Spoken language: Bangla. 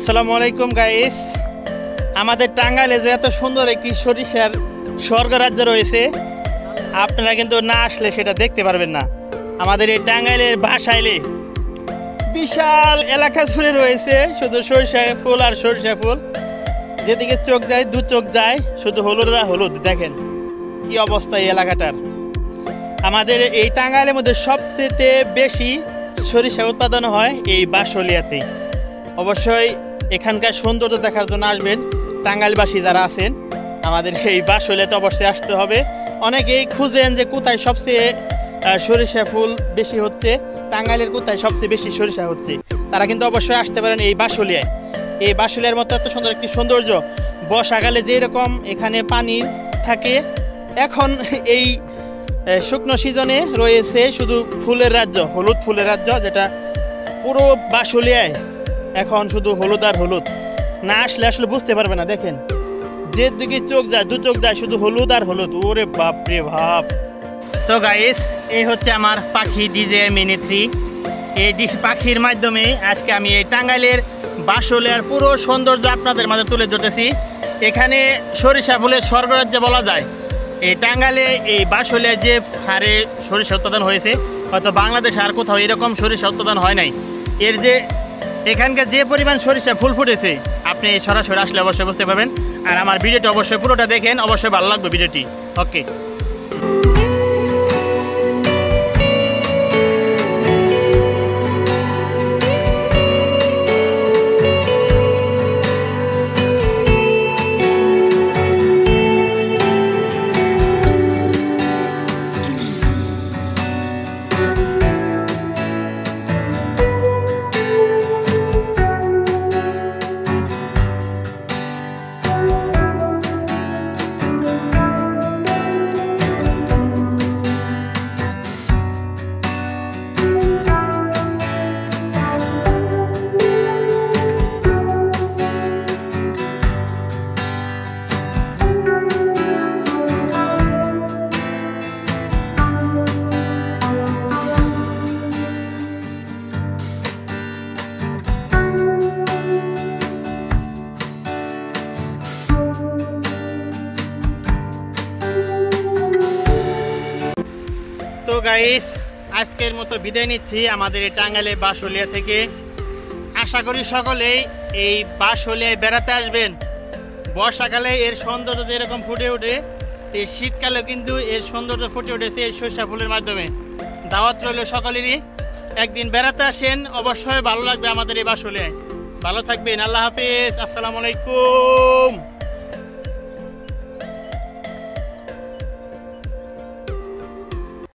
আসসালামু আলাইকুম গাইস। আমাদের টাঙ্গাইলে যে এত সুন্দর একটি সরিষার স্বর্গরাজ্য রয়েছে, আপনারা কিন্তু না আসলে সেটা দেখতে পারবেন না। আমাদের এই টাঙ্গাইলের বাসাইলে বিশাল এলাকা জুড়ে রয়েছে শুধু সরিষা ফুল আর সরিষা ফুল। যেদিকে চোখ যায় দু চোখ যায় শুধু হলুদ আর হলুদ। দেখেন কি অবস্থা এই এলাকাটার। আমাদের এই টাঙ্গাইলের মধ্যে সবচেয়ে বেশি সরিষা উৎপাদন হয় এই বাঁশলিয়াতেই। অবশ্যই এখানকার সৌন্দর্য দেখার জন্য আসবেন টাঙ্গাইলবাসী যারা আছেন। আমাদের এই বাঁশলিয়াতে অবশ্যই আসতে হবে। অনেকেই খুঁজেন যে কোথায় সবচেয়ে সরিষা ফুল বেশি হচ্ছে, টাঙ্গাইলের কোথায় সবচেয়ে বেশি সরিষা হচ্ছে, তারা কিন্তু অবশ্যই আসতে পারেন এই বাঁশলিয়ায়। এই বাঁশলিয়ার মতো এত সুন্দর একটি সৌন্দর্য, বর্ষাকালে যেরকম এখানে পানি থাকে, এখন এই শুকনো সিজনে রয়েছে শুধু ফুলের রাজ্য, হলুদ ফুলের রাজ্য, যেটা পুরো বাঁশলিয়ায় এখন শুধু হলুদ আর হলুদ। না আসলে আসলে বুঝতে পারবে না। দেখেন যেদিকে চোখ যায় দু চোখ যায় শুধু হলুদ আর হলুদ। ওরে বাপ রে বাপ। তো গাইস, এই হচ্ছে আমার পাখি ডিজে মিনি 3। এই পাখির মাধ্যমে আজকে আমি এই টাঙ্গাইলের বাঁশলিয়ার পুরো সৌন্দর্য আপনাদের মাঝে তুলে ধরতেছি। এখানে সরিষা ফুলের স্বর্গরাজ্য বলা যায়। এই টাঙ্গাইলে এই বাঁশলিয়ায় যে হারে সরিষা উৎপাদন হয়েছে, হয়তো বাংলাদেশে আর কোথাও এরকম সরিষা উৎপাদন হয় নাই। এর যে এখানকার যে পরিমাণ সরিষা ফুল ফুটেছে, আপনি সরাসরি আসলে অবশ্যই বুঝতে পারবেন। আর আমার ভিডিওটি অবশ্যই পুরোটা দেখেন, অবশ্যই ভালো লাগবে ভিডিওটি। ওকে। তো গাইস, আজকের মতো বিদায় নিচ্ছি আমাদের এই টাঙ্গাইলে বাঁশলিয়া থেকে। আশা করি সকলেই এই বাঁশলিয়ায় বেড়াতে আসবেন। বর্ষাকালে এর সৌন্দর্য যেরকম ফুটে ওঠে, এই শীতকালেও কিন্তু এর সৌন্দর্য ফুটে উঠেছে এই সরিষা ফুলের মাধ্যমে। দাওয়াত রইল সকলেরই, একদিন বেড়াতে আসেন, অবশ্যই ভালো লাগবে আমাদের এই বাঁশলিয়ায়। ভালো থাকবেন। আল্লাহ হাফেজ। আসসালামু আলাইকুম।